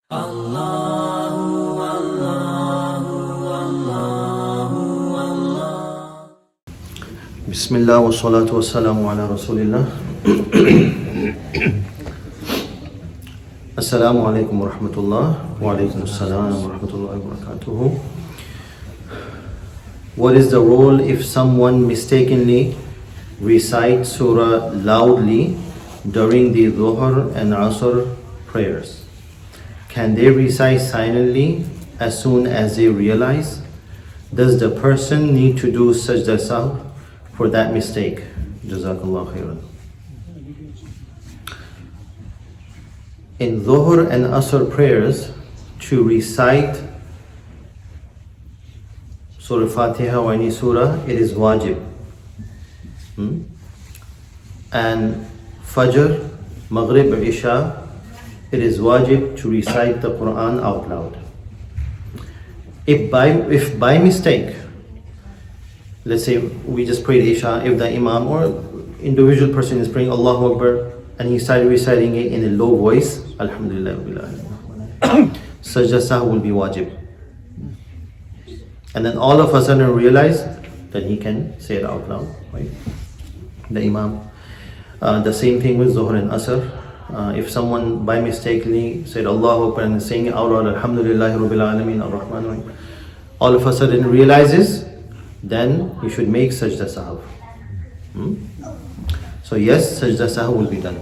Bismillah wa salatu wa salamu ala Rasulillah. Assalamu alaikum wa rahmatullah. Wa alaikum assalam wa rahmatullahi wa barakatuhu. What is the role if someone mistakenly recites surah loudly during the Dhuhr and Asr prayers? Can they recite silently as soon as they realize? Does the person need to do sajda sahw for that mistake? Jazakallah khairan. In Dhuhr and Asr prayers, to recite Surah Fatiha or any surah, it is wajib. And Fajr, Maghrib, Isha, it is wajib to recite the Quran out loud. If by mistake, let's say we just prayed Isha, if the Imam or individual person is praying Allahu Akbar and he started reciting it in a low voice, Alhamdulillah, sajda sahw will be wajib. And then all of a sudden realize that he can say it out loud, right? The Imam. The same thing with Dhuhr and Asr. If someone by mistakenly said Allahu Akbar and is saying it out loud, Alhamdulillah Rabbil Alameen Ar-Rahman Ar-Rahim, all of a sudden realizes, then you should make sajda sahw. So yes, sajda sahw will be done.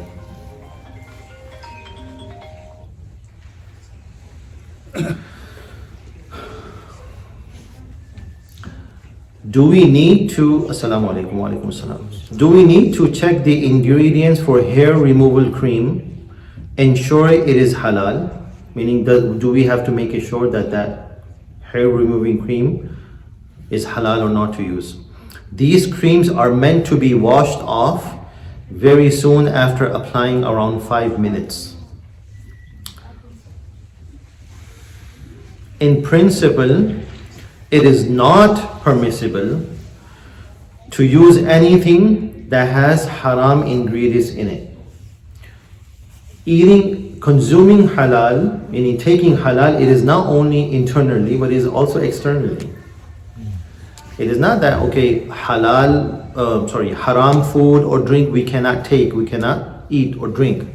Do we need to Assalamu alaikum wa alaikum assalam. Do we need to check the ingredients for hair removal cream, ensure it is halal? Meaning, do we have to make sure that that hair removing cream is halal or not to use? These creams are meant to be washed off very soon after applying, around 5 minutes. In principle, it is not permissible to use anything that has haram ingredients in it. Consuming halal, meaning taking halal, it is not only internally but it is also externally. It is not that, okay, haram food or drink we cannot take, we cannot eat or drink.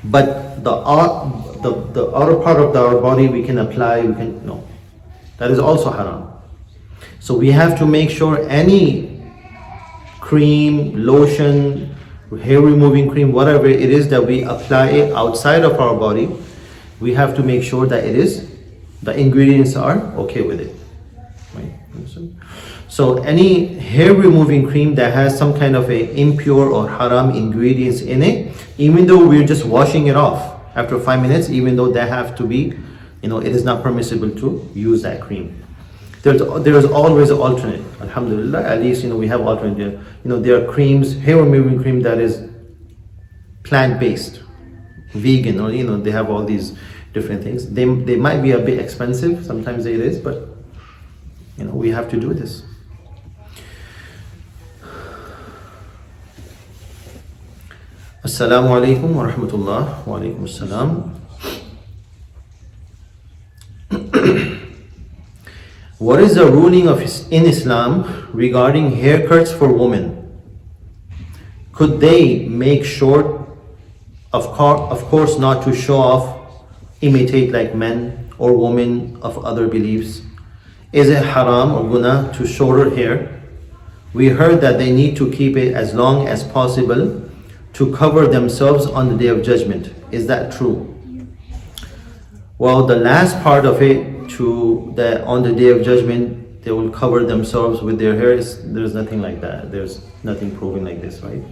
But the outer part of our body we can apply, no. That is also haram. So we have to make sure any cream, lotion, hair removing cream, whatever it is that we apply it outside of our body, we have to make sure that the ingredients are okay with it. Right? So any hair removing cream that has some kind of a impure or haram ingredients in it, even though we're just washing it off after 5 minutes, even though they have to be, it is not permissible to use that cream. There is always an alternate. Alhamdulillah, at least we have alternate. There are creams, hair removing cream that is plant-based, vegan, or they have all these different things. They might be a bit expensive, sometimes it is, but we have to do this. Assalamu alaikum wa rahmatullah. Wa alaikum assalam. What is the ruling in Islam regarding haircuts for women? Could they make short? Of course not to show off, imitate like men or women of other beliefs. Is it haram or guna to shorter hair? We heard that they need to keep it as long as possible to cover themselves on the Day of Judgment. Is that true? Well, the last part of it, on the Day of Judgment they will cover themselves with their hair, there's nothing like that. There's nothing proven like this, right?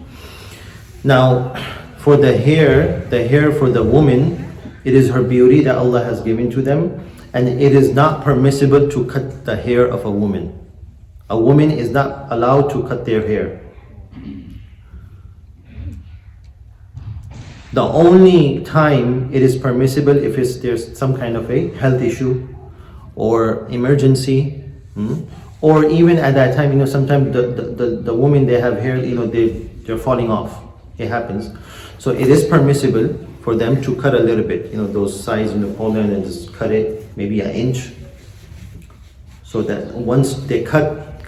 Now, for the hair for the woman, it is her beauty that Allah has given to them, and it is not permissible to cut the hair of a woman. A woman is not allowed to cut their hair. The only time it is permissible if there's some kind of a health issue or emergency, or even at that time, sometimes the women, they have hair, they're falling off. It happens. So it is permissible for them to cut a little bit, those sides in Napoleon, and just cut it maybe an inch, so that once they cut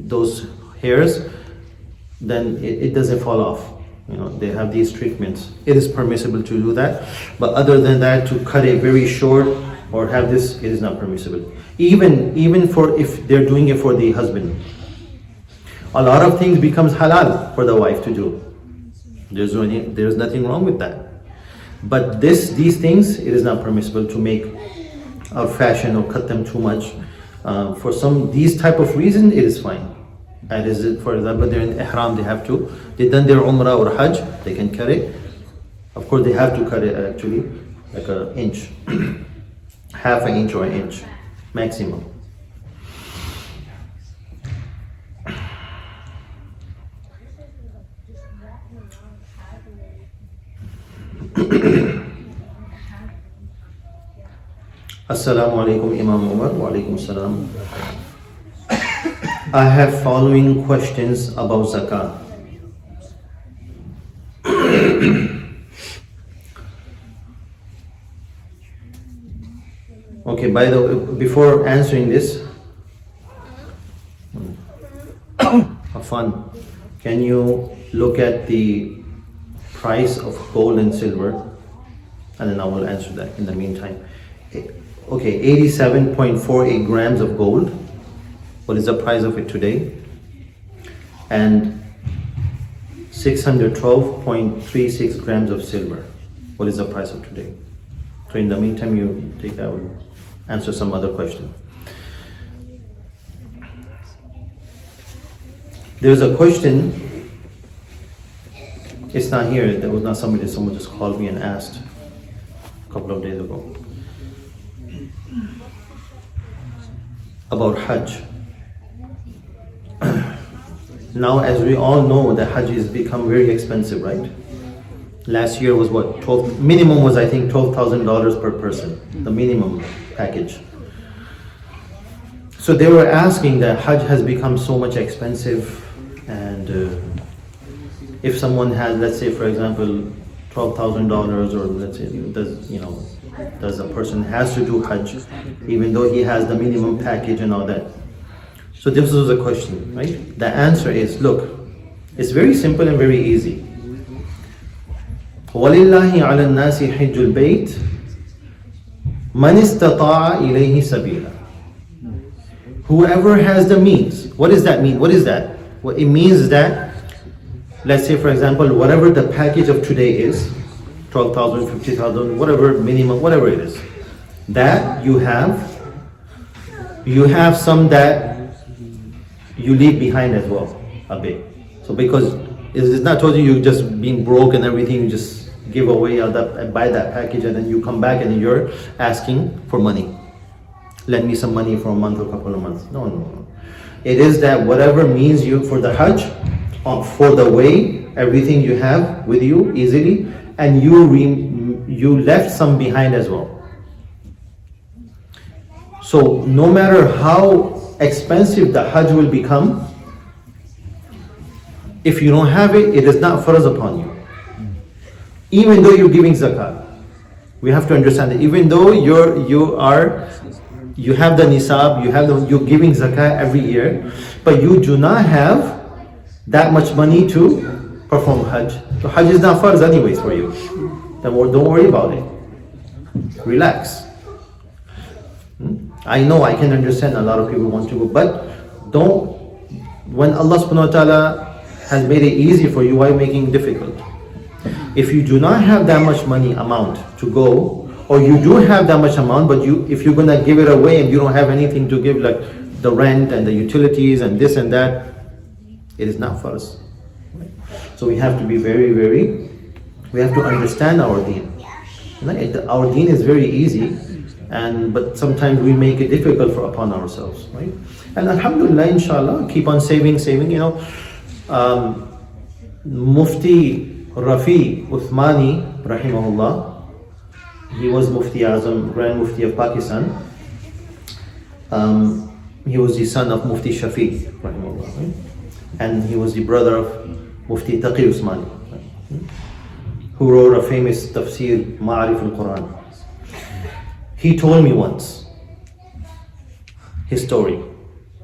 those hairs, then it doesn't fall off. They have these treatments. It is permissible to do that, but other than that, to cut it very short or have this, it is not permissible. Even for if they're doing it for the husband, a lot of things becomes halal for the wife to do. There's nothing wrong with that. But these things, it is not permissible to make a fashion or cut them too much. For these type of reason, it is fine. That is it. For example, they're in ihram, they've done their umrah or hajj, they can cut it. Of course, they have to cut it actually like an inch, half an inch or an inch maximum. Assalamu alaikum Imam Umar. Wa alaikum salam. I have following questions about zakah. Okay, by the way, before answering this, Afan, can you look at the price of gold and silver, and then I will answer that in the meantime. Okay, 87.48 grams of gold. What is the price of it today? And 612.36 grams of silver. What is the price of today? So in the meantime, you take that, will answer some other question. There's a question. It's not here. There was not somebody. Someone just called me and asked a couple of days ago about Hajj. Now, as we all know, the Hajj has become very expensive, right? Last year was what? Minimum was, I think, $12,000 per person, the minimum package. So they were asking that Hajj has become so much expensive, and if someone has, let's say, for example, $12,000, or let's say, does a person has to do Hajj, even though he has the minimum package and all that? So this was a question, right? The answer is, look, it's very simple and very easy. وَلِلَّهِ عَلَى النَّاسِ حِجُّ الْبَيْتِ مَنِ اسْتَطَاعَ إِلَيْهِ سَبِيلًا. Whoever has the means. What does that mean? What is that? What it means is that, let's say, for example, whatever the package of today is, 12,000, 50,000, whatever, minimum, whatever it is, that you have some that you leave behind as well, a bit. So because it's not told you just being broke and everything, you just give away all that and buy that package, and then you come back and you're asking for money. Lend me some money for a month or a couple of months. No. It is that whatever means you for the Hajj, for the way, everything you have with you easily, and you left some behind as well. So no matter how expensive the Hajj will become, if you don't have it, it is not farz upon you. Even though you're giving zakat, we have to understand that even though you have the nisab, you're giving zakat every year, but you do not have that much money to perform Hajj. So Hajj is not farz anyways for you. Then don't worry about it. Relax. I know, I can understand a lot of people want to go, but when Allah subhanahu wa ta'ala has made it easy for you, why making it difficult? If you do not have that much money amount to go, or you do have that much amount, but if you're gonna give it away and you don't have anything to give, like the rent and the utilities and this and that, it is not for us. So we have to be we have to understand our deen. Our deen is very easy, but sometimes we make it difficult upon ourselves, right? And alhamdulillah, inshallah, keep on saving. Mufti Rafi Uthmani, rahimahullah, he was Mufti Azam, Grand Mufti of Pakistan. He was the son of Mufti Shafi, rahimahullah, right? And he was the brother of Mufti Taqi Usmani, right? who wrote a famous tafsir, Ma'arif al-Quran. He told me once his story.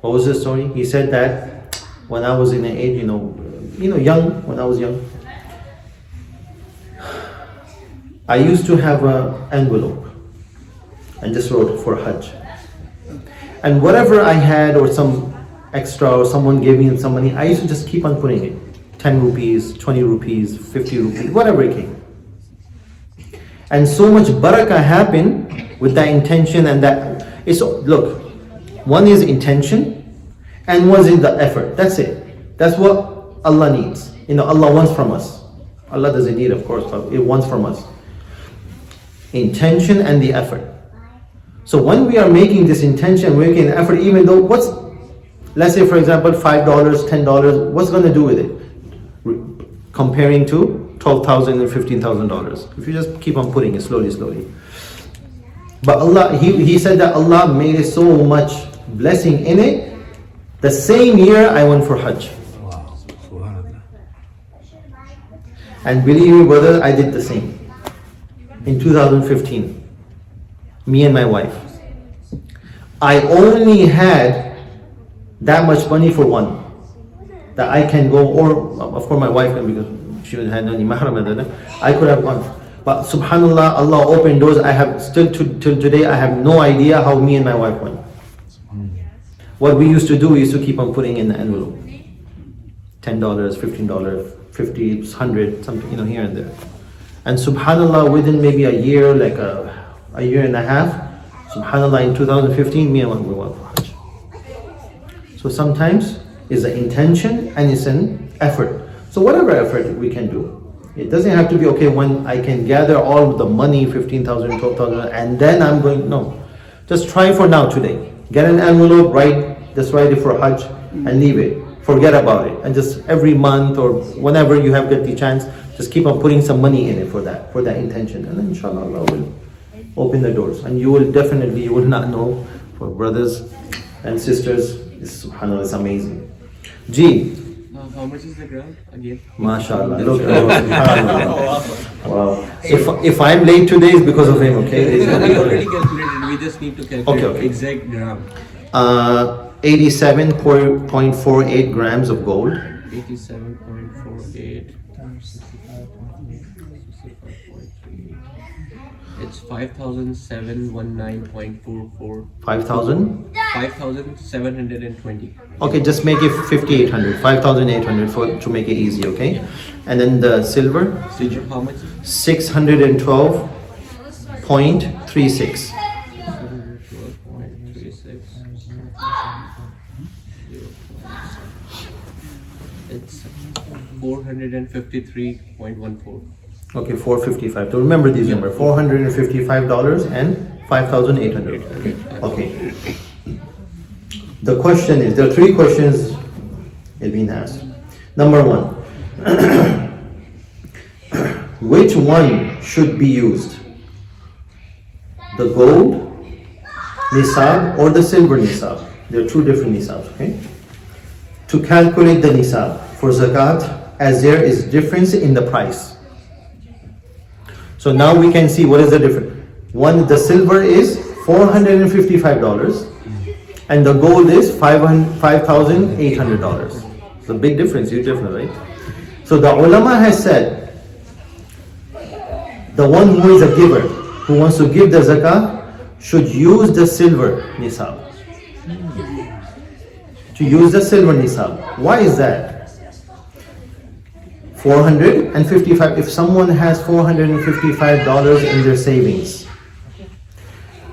What was his story? He said that when I was in an age, young, when I was young, I used to have an envelope and just wrote for Hajj. And whatever I had or some extra or someone gave me some money, I used to just keep on putting it. 10 rupees, 20 rupees, 50 rupees, whatever it came. And so much barakah happened with that intention and that. Look, one is intention and one is the effort. That's it. That's what Allah needs. Allah wants from us. Allah doesn't need, of course, but it wants from us. Intention and the effort. So when we are making this intention, making an effort, even though let's say for example $5, $10, what's going to do with it? Comparing to $12,000 and $15,000. If you just keep on putting it slowly. But Allah, he said that Allah made it so much blessing in it. The same year I went for Hajj. Wow. Subhanallah. And believe me brother, I did the same. In 2015. Me and my wife. I only had that much money for one. That I can go, or of course my wife can, because she had any mahram, I could have gone. But subhanallah, Allah opened doors. I have still till today, I have no idea how me and my wife went. What we used to do, we used to keep on putting in the envelope. $10, $15, $50, $100, something, here and there. And subhanallah, within maybe a year, like a year and a half, subhanallah, in 2015, me and my wife went for Hajj. So sometimes it's an intention and it's an effort. So whatever effort we can do. It doesn't have to be, okay, when I can gather all the money, 15,000, 12,000, and then I'm going, no. Just try for now today. Get an envelope, just write it for Hajj and leave it. Forget about it. And just every month or whenever you have got the chance, just keep on putting some money in it for that intention. And then inshallah Allah will open the doors. And you will not know, for brothers and sisters, subhanAllah, it's amazing. G. How much is the gram again? MashaAllah. Look, subhanAllah. Wow. If I'm late today, it's because of him, okay? We already calculated, we just need to calculate Okay. exact gram. 87.48 grams of gold. 87.48 it's 5,719.44. 5,000? 5,720. Okay, just make it 5,800. 5,800 to make it easy, okay? And then the silver? How much? 612.36. 12.36. It's 453.14. Okay, 455. So remember these numbers: $455 and 5,800. Okay. The question is, there are three questions it's been asked. Number one, which one should be used? The gold nisab or the silver nisab? There are two different nisabs, okay? To calculate the nisab for zakat, as there is difference in the price. So now we can see what is the difference. One, the silver is $455 and the gold is $5,800. It's a big difference, huge difference, right? So the ulama has said, the one who is a giver, who wants to give the zakah, should use the silver nisab. To use the silver nisab. Why is that? 455. If someone has $455 in their savings,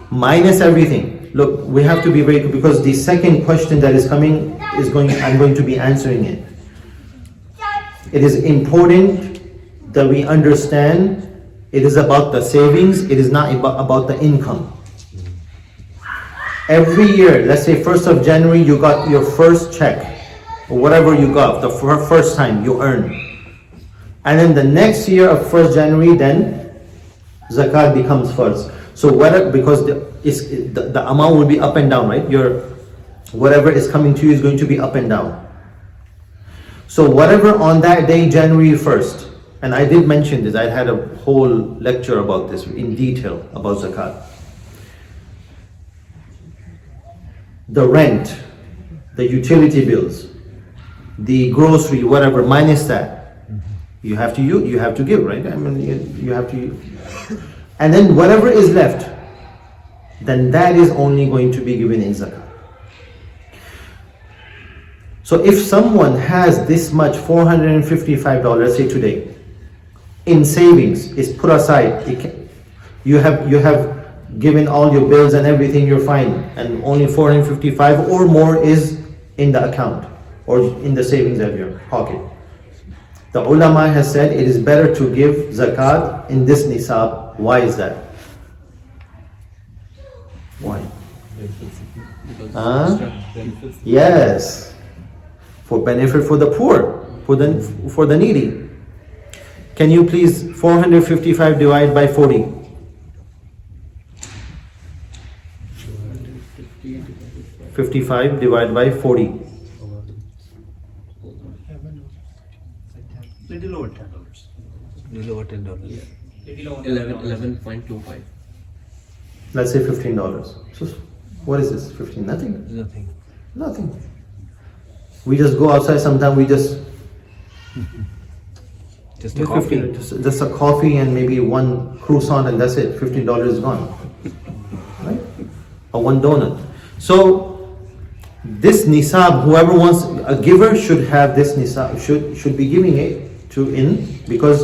minus everything. Look, we have to be very good, because the second question that is coming I'm going to be answering it. It is important that we understand it is about the savings, it is not about the income. Every year, let's say 1st of January, you got your first check, or whatever you got, the first time you earned. And then the next year of 1st January, then zakat becomes first. So because the amount will be up and down, right? Whatever is coming to you is going to be up and down. So whatever on that day, January 1st, And I did mention this, I had a whole lecture about this in detail about zakat. The rent, the utility bills, the grocery, whatever, minus that, you have to give, right? I mean, you have to, and then whatever is left, then that is only going to be given in zakat. So if someone has this much, $455, say today, in savings, is put aside, you have given all your bills and everything, you're fine, and only 455 or more is in the account or in the savings of your pocket. The ulama has said it is better to give zakat in this nisab. Why is that? Why? Yes, for benefit for the poor, for the needy. Can you please 455 divide by 40? 55 divided by 40. Little over $10. Little over $10. 11.25. Let's say $15. So what is this? 15? Nothing. Nothing. Nothing. We just go outside. Sometimes we just Just do a coffee. 15, just a coffee and maybe one croissant, and that's it. $15 is gone, right? Or one donut. So this nisab, whoever wants, a giver should have this nisab, should be giving it to in, because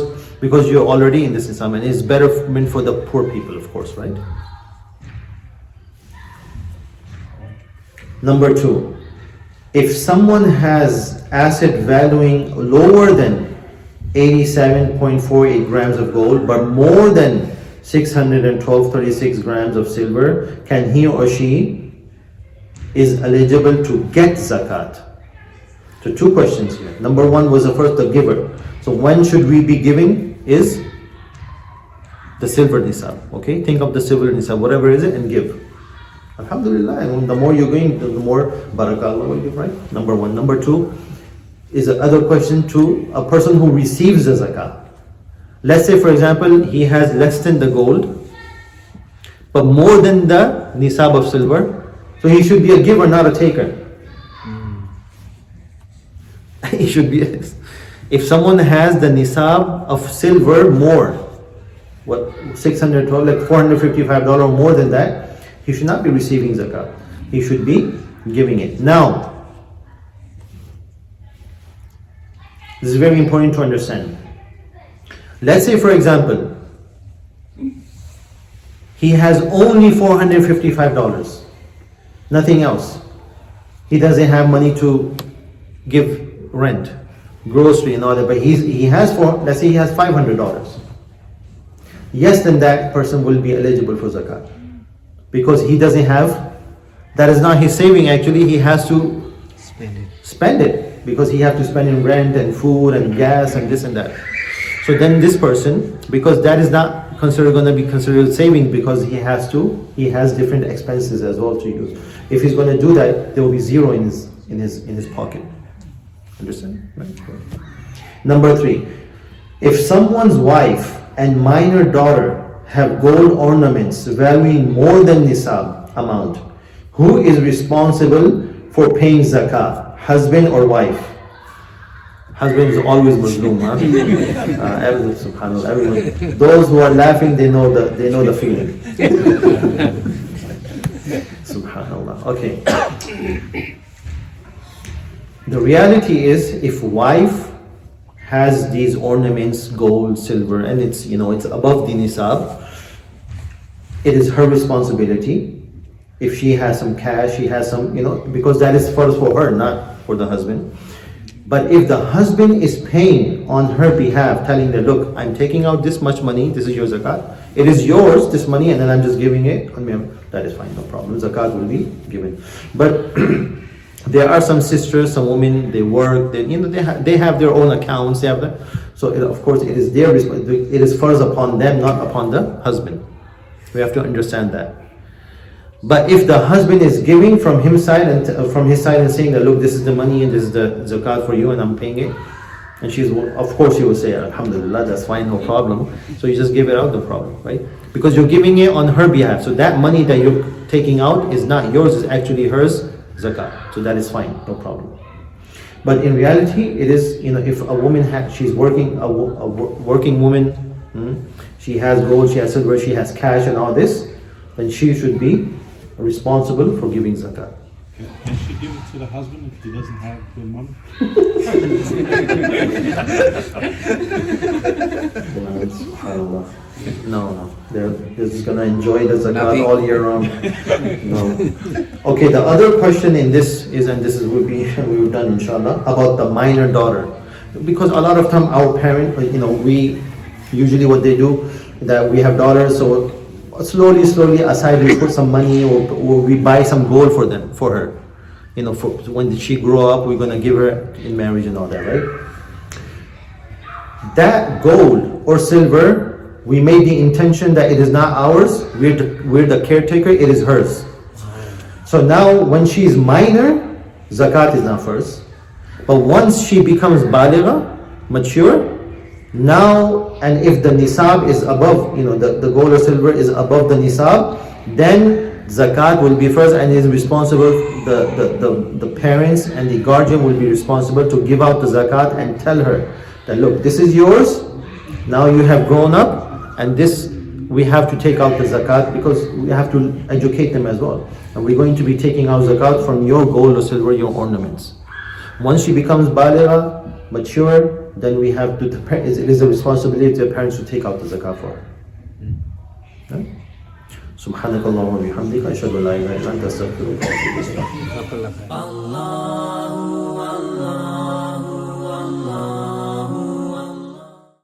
you're already in this nisab, and it's better meant for the poor people, of course, right? Number 2, if someone has asset valuing lower than 87.48 grams of gold, but more than 612.36 grams of silver, can he or she is eligible to get zakat? So 2 questions here. Number 1 was the first, the giver. So when should we be giving is the silver nisab. Okay, think of the silver nisab, whatever is it, and give. Alhamdulillah, and the more you're going, the more barakah will give, right? Number 1. Number 2 is the other question to a person who receives the zakat. Let's say, for example, he has less than the gold, but more than the nisab of silver. So he should be a giver, not a taker. He should be. If someone has the nisab of silver more, what, 612, like $455 more than that, he should not be receiving zakat. He should be giving it. Now, this is very important to understand. Let's say, for example, he has only $455. Nothing else. He doesn't have money to give rent, grocery and all that, but he has let's say he has $500. Yes, then that person will be eligible for zakat, because he doesn't have, that is not his saving actually, he has to spend it, because he has to spend in rent and food and gas and this and that. So then this person, because that is not going to be considered saving, because he has different expenses as well to use. If he's going to do that, there will be zero in his pocket. Understand? Right? Number 3, if someone's wife and minor daughter have gold ornaments valuing more than nisab amount, who is responsible for paying zakah, husband or wife? Husband is always Muslim, huh? Everyone, subhanAllah, everyone. Those who are laughing, they know the feeling. Subhanallah. Okay. The reality is, if wife has these ornaments, gold, silver, and it's above the nisab, it is her responsibility. If she has some cash, she has some, because that is first for her, not for the husband. But if the husband is paying on her behalf, telling her, look, I'm taking out this much money, this is your zakat, it is yours, this money, and then I'm just giving it, that is fine, no problem, zakat will be given. But there are some sisters, some women, they work, they have their own accounts, so of course it is their responsibility, it is first upon them, not upon the husband. We have to understand that. But if the husband is giving from his side and saying that, look, this is the money and this is the zakat for you and I'm paying it, And she's, of course, you will say, Alhamdulillah, that's fine, no problem. So you just give it out, no problem, right? Because you're giving it on her behalf. So that money that you're taking out is not yours, it's actually hers, zakat. So that is fine, no problem. But in reality, it is, if a woman she's working, a working woman, she has gold, she has silver, she has cash and all this, then she should be responsible for giving zakat. Can she give it to the husband if he doesn't have the money? No, they're just gonna enjoy the zakat Nothing. all year round. No. Okay, the other question in this is, and this is we've done inshallah, about the minor daughter, because a lot of time our parent, we usually what they do, that we have daughters, so slowly aside we put some money or we buy some gold for her, for when she grow up, we're gonna give her in marriage and all that, right? That gold or silver, we made the intention that it is not ours, we're the caretaker, it is hers. So now when she is minor, zakat is not first. But once she becomes baligha, mature, now, and if the nisab is above, the gold or silver is above the nisab, then zakat will be first, and is responsible, the parents and the guardian will be responsible to give out the zakat and tell her that, look, this is yours, now you have grown up, and this, we have to take out the zakat, because we have to educate them as well. And we're going to be taking out zakat from your gold or silver, your ornaments. Once she becomes baligha, mature, then we have to, it is a responsibility of the parents to take out the zakah for her. Right? Subhanakallahumma wa bihamdika, ashhadu an la ilaha illa anta, astaghfiruka wa atubu ilayk. Jazakallah khair.